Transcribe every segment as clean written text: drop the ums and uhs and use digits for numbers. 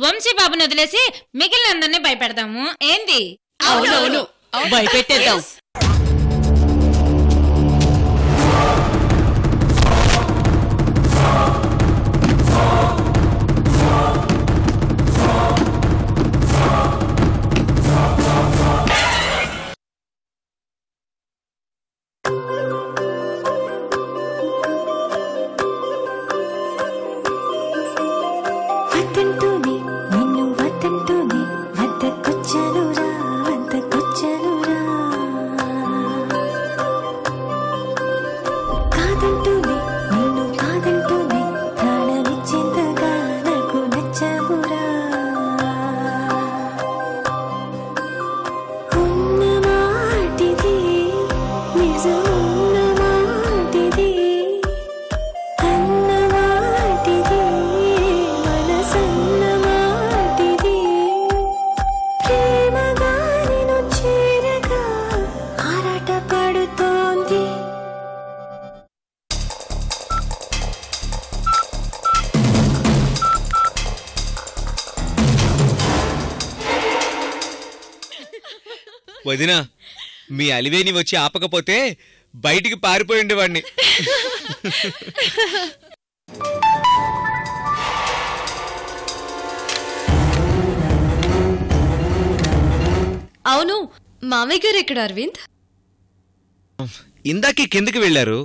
వంశీ బాబుని వదిలేసి మిగిలిన అందరినీ భయపెడదాము ఏంది? అవునవును భయపెట్టేద్దాం. వదినా, మీ అలివేని వచ్చి ఆపకపోతే బయటికి పారిపోయి ఉండేవాడిని. అవును, మామయ్య గారు ఎక్కడ అరవింద్? ఇందాకే కిందకి వెళ్లారు.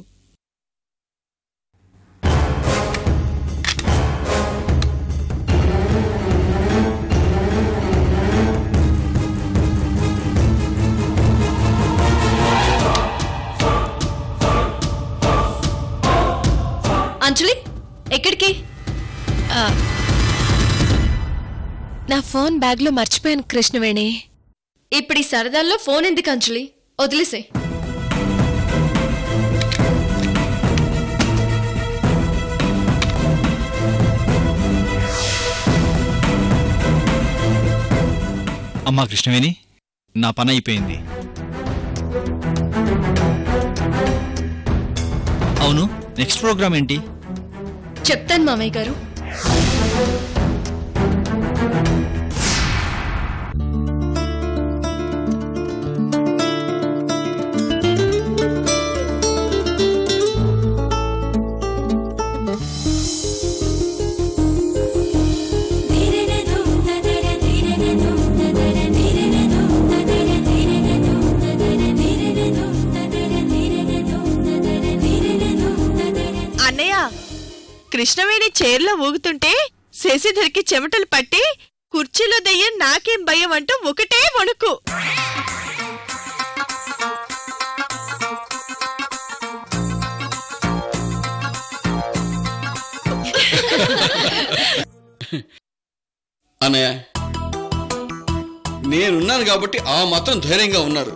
అంజలి ఎక్కడికి? నా ఫోన్ బ్యాగ్ లో మర్చిపోయాను కృష్ణవేణి. ఇప్పుడు ఈ సరదాల్లో ఫోన్ ఎందుకు అంజలి, వదిలేసే. అమ్మా కృష్ణవేణి, నా పని అయిపోయింది. అవును, నెక్స్ట్ ప్రోగ్రామ్ ఏంటి? చెప్తాను మామయ్య గారు. కృష్ణవేణి చైర్లో ఊగుతుంటే శశిధర్కి చెమటలు పట్టి కుర్చీలో దయ్యం నాకేం భయం అంటూ ఒకటే వణుకు. అన్నయ్య, నేనున్నాను కాబట్టి ఆ మాత్రం ధైర్యంగా ఉన్నారు.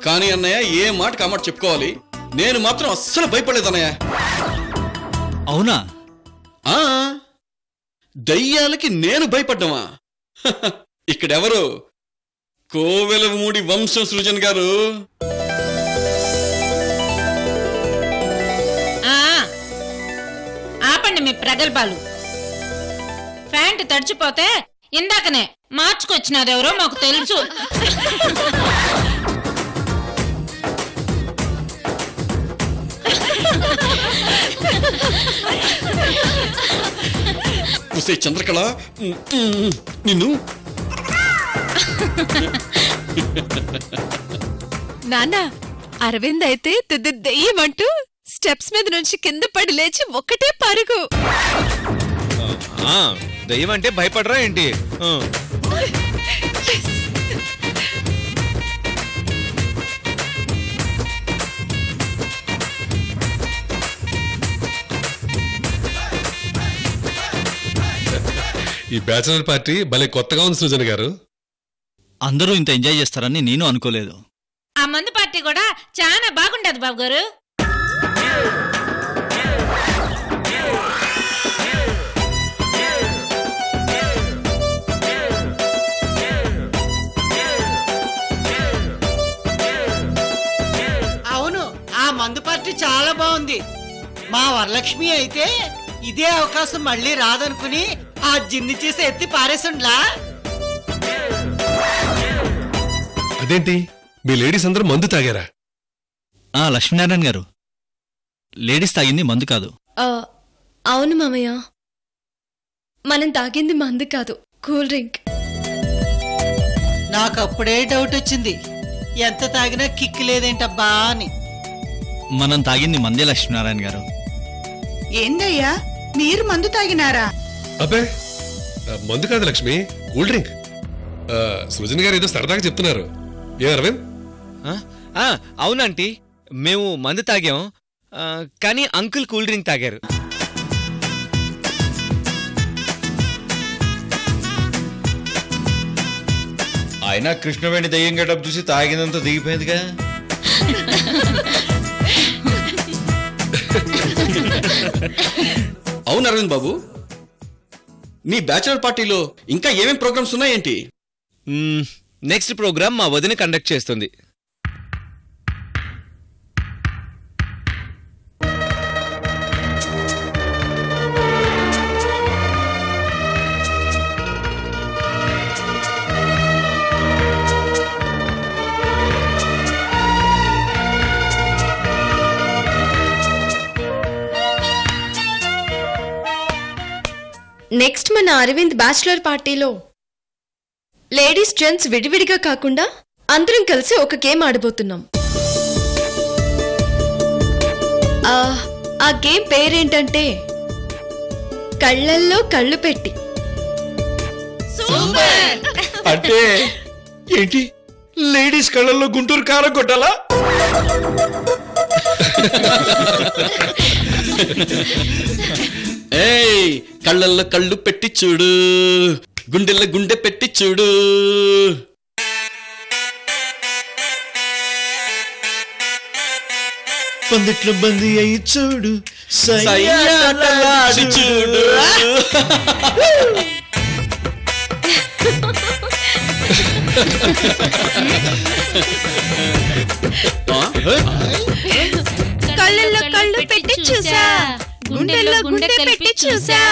కానీ అన్నయ్య, ఏ మాటకు ఆ మాట చెప్పుకోవాలి, నేను మాత్రం అస్సలు భయపడలేదు అన్నయ్య. అవునా? దయ్యాలకి నేను భయపడ్డామా? ఇక్కడెవరు? కోవెలమూడి వంశం సృజన్ గారు. ఆపండి మీ ప్రగల్భాలు. ప్యాంటు తడిచిపోతే ఇందాకనే మార్చుకొచ్చినారెవరో మాకు తెలుసు. చంద్రకళ, నిన్ను నాన్న, అరవింద్ అయితే దెయ్యమంటూ స్టెప్స్ మీద నుంచి కింద పడి లేచి ఒక్కటే పరుగు. దయ్యం అంటే భయపడరా ఏంటి? ఈ బ్యాచిలర్ పార్టీ భలే కొత్తగా ఉంది సృజన్ గారు. అందరూ ఇంత ఎంజాయ్ చేస్తారని నేను అనుకోలేదు. ఆ మందు పార్టీ కూడా చాలా బాగుండదు బాబు గారు. అవును, ఆ మందు పార్టీ చాలా బాగుంది. మా వరలక్ష్మి అయితే ఇదే అవకాశం మళ్ళీ రాదనుకుని ఆ జిన్ని చేసి ఎత్తి పారేసుండ్లా. అదేంటి మీ లేడీస్ అందరూ మందు తాగారా? లక్ష్మీనారాయణ గారు, లేడీస్ తాగింది మందు కాదు. అవును మామయ్య, మనం తాగింది మందు కాదు, కూల్ డ్రింక్. నాకు అప్పుడే డౌట్ వచ్చింది, ఎంత తాగినా కిక్ లేదేంటబ్బా అని. మనం తాగింది మందే లక్ష్మీనారాయణ గారు. ఏందయ్యా మీరు మందు తాగినారా? అబ్బే మందు కాదు లక్ష్మి, కూల్ డ్రింక్. సృజన్ గారు ఏదో సరదాగా చెప్తున్నారు. ఏ అరవింద్? అవునంటీ, మేము మందు తాగాం, కానీ అంకుల్ కూల్ డ్రింక్ తాగారు. అయినా కృష్ణవేణి దయ్యం గడప చూసి తాగినంత దిగిపోయిందిగా. అవును అరవింద్ బాబు, మీ బ్యాచులర్ పార్టీలో ఇంకా ఏమేం ప్రోగ్రామ్స్ ఉన్నాయేంటి? నెక్స్ట్ ప్రోగ్రామ్ మా వదిన కండక్ట్ చేస్తుంది. నెక్స్ట్ మన అరవింద్ బ్యాచులర్ పార్టీలో లేడీస్ జెంట్స్ విడివిడిగా కాకుండా అందరం కలిసి ఒక గేమ్ ఆడబోతున్నాం. ఆ గేమ్ పేరేంటంటే కళ్ళల్లో కళ్ళు పెట్టి. అంటే ఏంటి, లేడీస్ కళ్ళల్లో గుంటూరు కారం కొట్టాలా? ఏయ్, కళ్ళల్లో కళ్ళు పెట్టి చూడు, గుండెల్లో గుండె పెట్టి చూడు. పందిట్లో బందీ అయి చూడు, సయ్యాటలాడి చూడు. కళ్ళల్లో కళ్ళు పెట్టి చూసా, గుండెల్లో గుండె పెట్టి చూసా,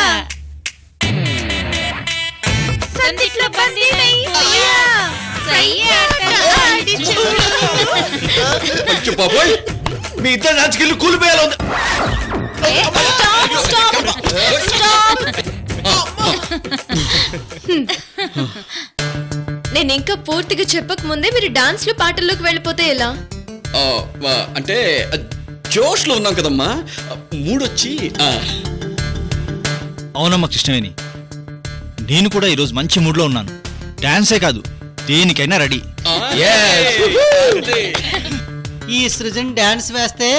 సందిట్లో బందీనయ్యా, సయ్యాటలాడి చూడు. బాబోయ్, మీ ఇద్దరు రాజకీయాలు కూలిపోయాలి. నేను ఇంకా పూర్తిగా చెప్పక ముందే మీరు డాన్స్ లో పాటల్లోకి వెళ్ళిపోతే ఎలా? అంటే జోష్ లో ఉన్నాం కదమ్మా, మూడొచ్చి. అవునమ్మా కృష్ణవేణి, నేను కూడా ఈరోజు మంచి మూడ్లో ఉన్నాను. డాన్సే కాదు, దేనికైనా రెడీ. ఈ సృజన్ డాన్స్ వేస్తే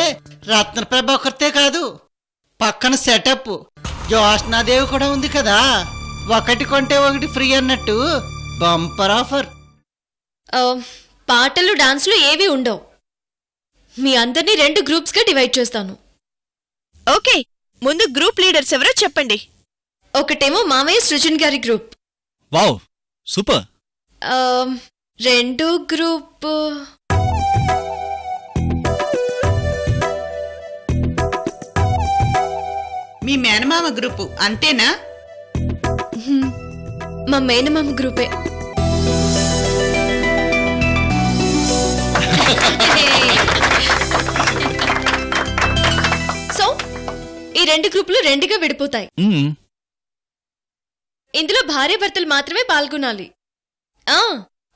రత్నప్రభ ఒకరితే కాదు, పక్కన సెటప్ జోష్నాదేవి కూడా ఉంది కదా. ఒకటి కొంటే ఒకటి ఫ్రీ అన్నట్టు బంపర్ ఆఫర్. పాటలు డాన్స్లు ఏవి ఉండవు. మీ అందరినీ 2 గ్రూప్స్ గా డివైడ్ చేస్తాను. ఓకే, ముందు గ్రూప్ లీడర్స్ ఎవరో చెప్పండి. ఒకటేమో మామయ్య సృజన్ గారి గ్రూప్. Wow, super. రెండో గ్రూప్ మీ మేనమామ గ్రూపు అంతేనా? మా మేనమామ గ్రూపే. సో ఈ 2 గ్రూపులు 2గా విడిపోతాయి. ఇందులో భార్యాభర్తలు మాత్రమే పాల్గొనాలి.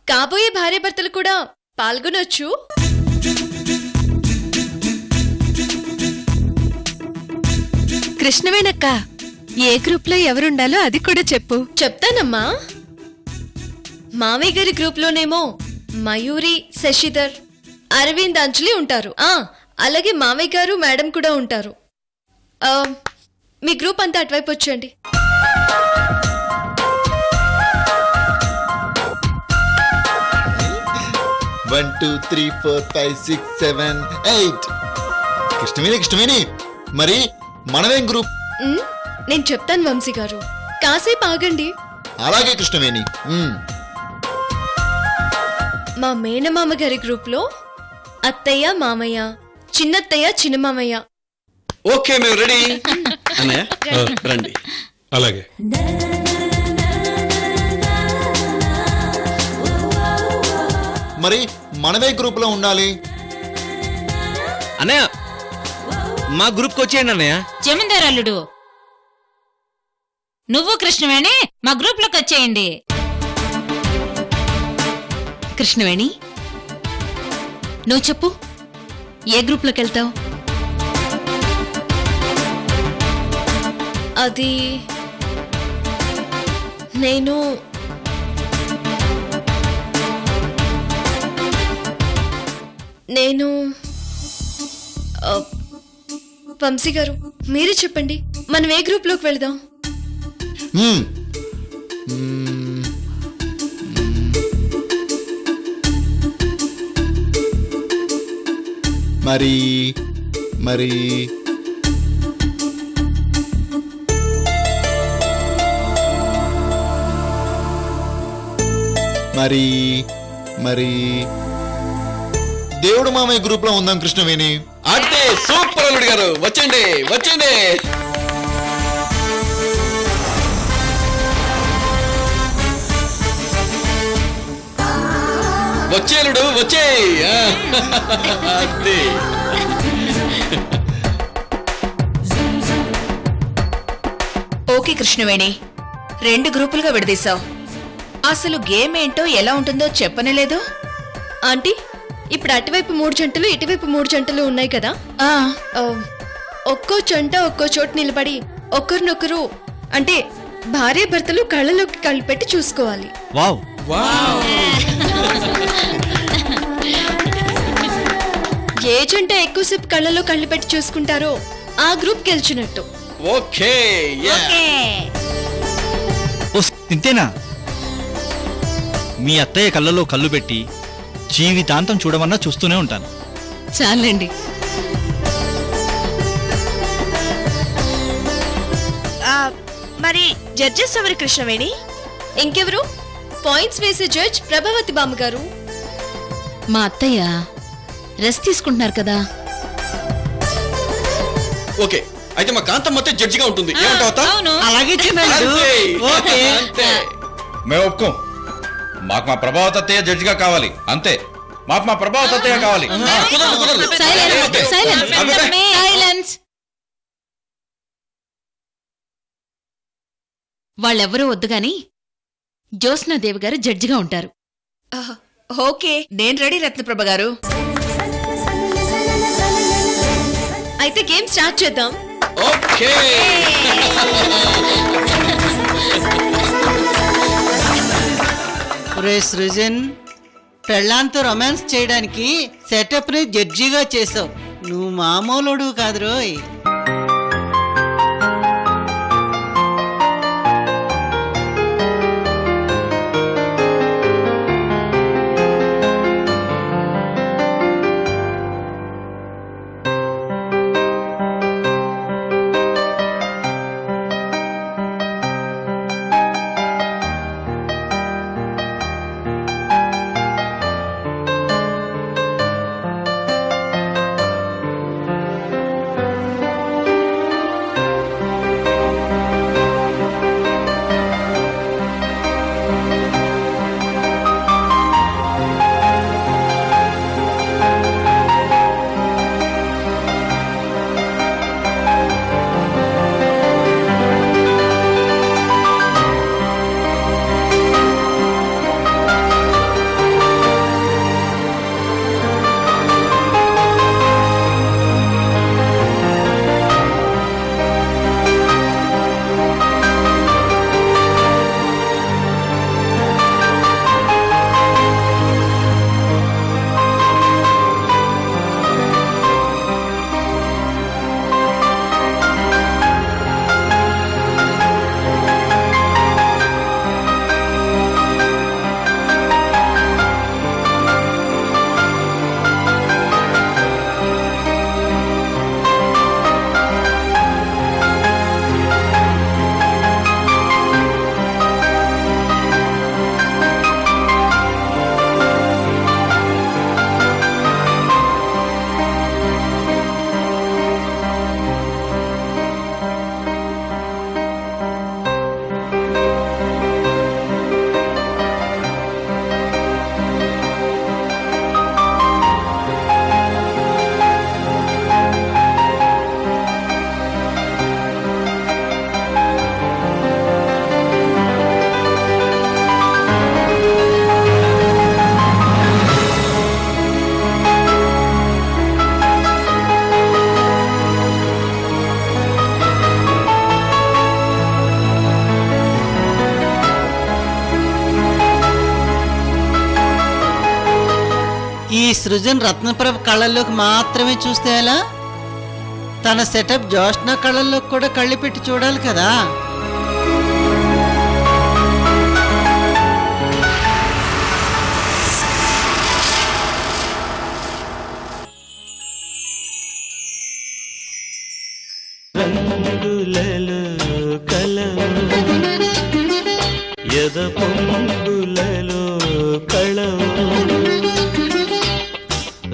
కాబోయే భార్యాభర్తలు కూడా పాల్గొనొచ్చు. కృష్ణవేణక్క, ఏ గ్రూప్ లో ఎవరుండాలో అది కూడా చెప్పు. చెప్తానమ్మా. మామయ్య గారి గ్రూప్ లోనేమో మయూరి, శశిధర్, అరవింద్, అంజలి ఉంటారు. అలాగే మామయ్య గారు, మేడం కూడా ఉంటారు. మీ గ్రూప్ అంతా అటువైపు వచ్చండి. One, two, three, four, five, six, seven, eight. Krishnaveni, మరి మనమేం గ్రూప్? నేను చెప్తాను వంశీ గారు, కాసేపు ఆగండి. అలాగే కృష్ణవేణి. మా మేనమామ గారి గ్రూప్ లో అత్తయ్య, మామయ్య, చిన్నత్తయ్య, చిన్నమామయ్య. ఓకే, మేము రెడీ. అన్నయ్య రండి. అలాగే. మరి మనమే గ్రూప్ లో ఉండాలి. అన్నయ్య మా గ్రూప్కి వచ్చేయండి అన్నయ్య. జమీందార్ అల్లుడు, నువ్వు కృష్ణవేణి మా గ్రూప్ లోకి వచ్చేయండి. కృష్ణవేణి, నువ్వు చెప్పు, ఏ గ్రూప్లోకి వెళ్తావు? అది నేను వంశీ గారు మీరే చెప్పండి, మనం ఏ గ్రూప్లోకి వెళదాం? మరి మరి మరి మరి దేవుడు మామయ్య గ్రూప్ లో ఉందాం కృష్ణవేణి. అంటే సూపర్ అల్లుడు గారు, వచ్చండి వచ్చండి. వచ్చేలుడు వచ్చే. ఓకే కృష్ణవేణి, 2 గ్రూపులుగా విడదీశావు. అసలు గేమ్ ఏంటో ఎలా ఉంటుందో చెప్పనలేదు. ఆంటీ, ఇప్పుడు అటువైపు 3 జంటలు, ఇటువైపు 3 జంటలు ఉన్నాయి కదా. ఒక్కో జంట ఒక్కో చోటు నిలబడి ఒకరినొకరు అంటే భార్య భర్తలు కళ్ళలోకి కళ్ళు పెట్టి చూసుకోవాలి. వావ్, ఏ జంట ఎక్కువసేపు కళ్ళలో కళ్ళు పెట్టి చూసుకుంటారో ఆ గ్రూప్ గెలిచినట్టు. ఓకే ఓ ఇంతేనా? మీ అత్తయ్య కళ్ళలో కళ్ళు పెట్టి జీవితాంతం చూడమన్నా చూస్తూనే ఉంటాను. చాలండి. మరి జడ్జెస్ ఎవరు కృష్ణవేణి? ఇంకెవరు? పాయింట్స్ వేసే జడ్జ్ ప్రభావతి బామ్మగారు. మా అత్తయ్య రెస్ట్ తీసుకుంటున్నారు కదా. ఓకే, అయితే మా కాంతమ్మ జడ్జిగా ఉంటుంది. ఏమంటావు? అవును, అలాగే అంతే. మేము ఒప్పుకోం. మాకు మా ప్రభావతి అత్తయ్య జడ్జిగా కావాలి, అంతే. మాకు మా ప్రభావతి అత్తయ్య కావాలి. సైలెన్స్. వాళ్ళెవ్వరూ వద్దు గాని జ్యోత్స్నాదేవి గారు జడ్జిగా ఉంటారు. ఓకే, నేను రెడీ రత్నప్రభ గారు. అయితే గేమ్ స్టార్ట్ చేద్దాం. ఓకే. రే సృజన్, పెళ్ళాంతో రొమాన్స్ చేయడానికి సెటప్ ని జడ్జిగా చేసావు. నువ్వు మామూలుడు కాదు రోయ్. సృజన్ రత్నప్రభ కళ్ళల్లోకి మాత్రమే చూస్తే ఎలా? తన సెటప్ జోష్న కళ్ళల్లోకి కూడా కళ్ళు పెట్టి చూడాలి కదా. రంగులలో కలవు ఎద పొంగులలో కళవు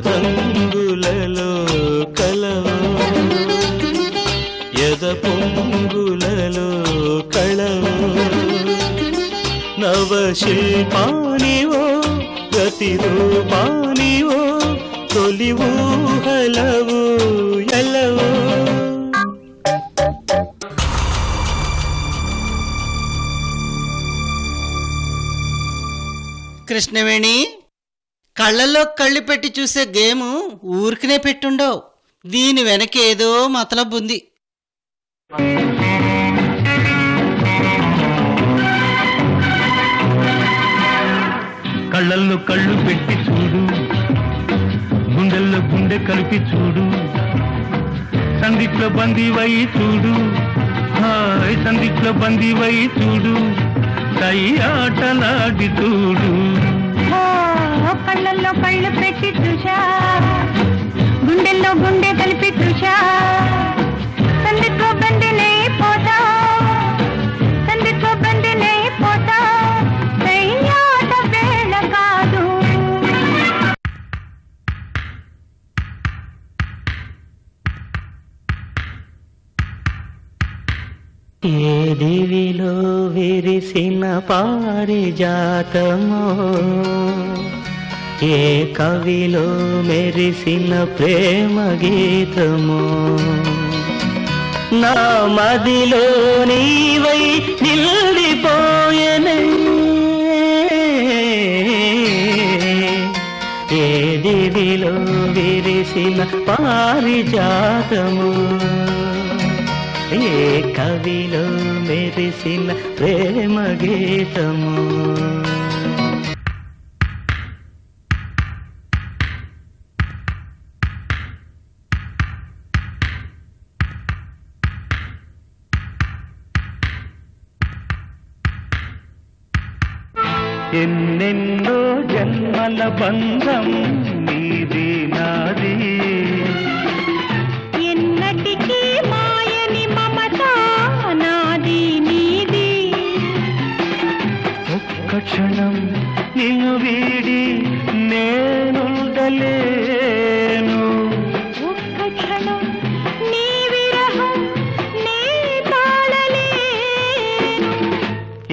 రంగులలో కలవు ఎద పొంగులలో కళవు నవశిల్పానివో ప్రతిరూపానివో తొలి ఊహలవు ఎలవు. కృష్ణవేణి, కళ్ళల్లో కళ్ళు పెట్టి చూసే గేము ఊరికనే పెట్టుండవు. దీని వెనక ఏదో మతలబు ఉంది. కళ్ళల్లో కళ్ళు పెట్టి చూడు, గుండెల్లో గుండె కలిపి చూడు, సందిట్లో బందీవై చూడు, హాయ్ సందిట్లో బందీవై చూడు, కై ఆటలాడి చూడు. కళ్ళల్లో కళ్ళు పెట్టి చూశా, గుండెల్లో గుండె కలిపి చూశా, సందిట్లో బందినే పోతా, సందిట్లో బందినే పోతా, ఆట వేళ కాదు. ఏ దివిలో విరిసిన పారిజాతమో, ఏ కవిలో మెరిసిన ప్రేమ గీతమో, నా మదిలో నీవై నిలిపోయెనే. ఏ దివిలో విరిసిన పారిజాతము, ఏ కవిలో మెరిసిన ప్రేమ గీతము. ఎన్నెన్నో జన్మల బంధం నీది నాది, ఎన్నటికీ మాయని మమత నాది నీది. ఒక్క క్షణం నిన్ను వీడి నేనుండలేను, ఒక్క క్షణం నీ విరహం నే తాళలేను.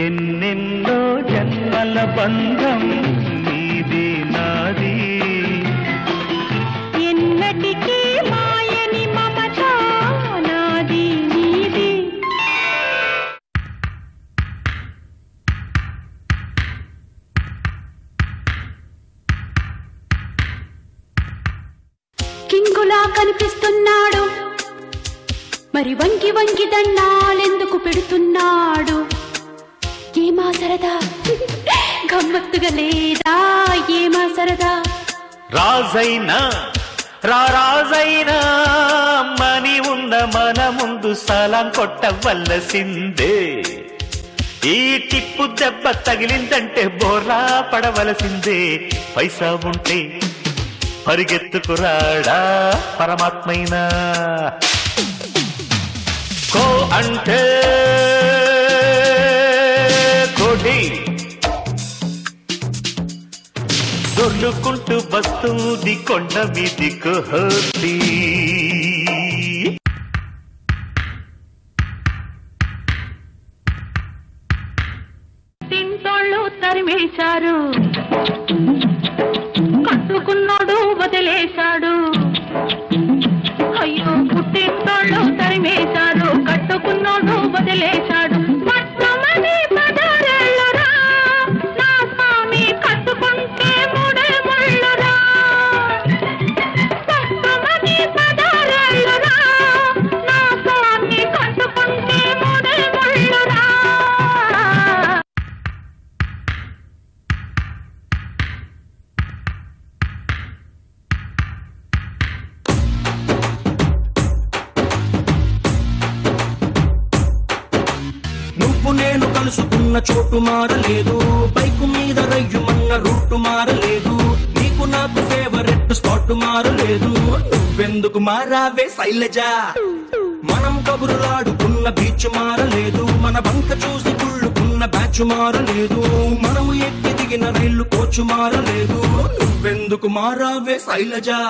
ఎన్నెన్నో జన్మల బంధం నీది నాది, ఎన్నటికీ మాయని మమత నాది నీది. కింగులా కనిపిస్తున్నాడు, మరి వంకి వంకి దండాలెందుకు పెడుతున్నాడు? ఏమా సరదా గమ్మత్తుగా లేదా? ఏమా సరదా? రాజైనా రాజైనా మని ఉన్న మన ముందు సలాం కొట్టవలసిందే. ఈ టిప్పు దెబ్బ తగిలిందంటే బోర్లా పడవలసిందే. పైసా ఉంటే పరిగెత్తుకురాడా పరమాత్మైనా. కో అంటే కోటి దొర్లుకుంటూ వస్తుంది కొండ మీది కోటి. తింటోళ్ళు తరిమేశారు, కట్టుకున్నాడు వదిలేశాడు. అయ్యో పుట్టింటోళ్ళు తరిమేశారు, కట్టుకున్నాడు వదిలేశాడు. మొత్తమని పదరేళ్ళురా నా స్వామి, కట్టుకుంటే మూడే ముళ్ళురా. మొత్తమని పదరేళ్ళురా నా స్వామి, కట్టుకుంటే మూడే ముళ్ళురా. రూటు మారలేదు, బైకు మీద రయ్యుమన్న రూటు మారలేదు, నీకు నాకు ఫేవరెట్ స్పాట్ మారలేదు. నువ్వెందుకు మారావే శైలజా, మనం కబురులాడుకున్న బీచ్ మారలేదు, మన బంక చూసి కుళ్ళుకున్న బ్యాచ్ మారలేదు, మనము ఎక్కి దిగిన రైలు కోచు మారలేదు. నువ్వెందుకు మారావే శైలజా.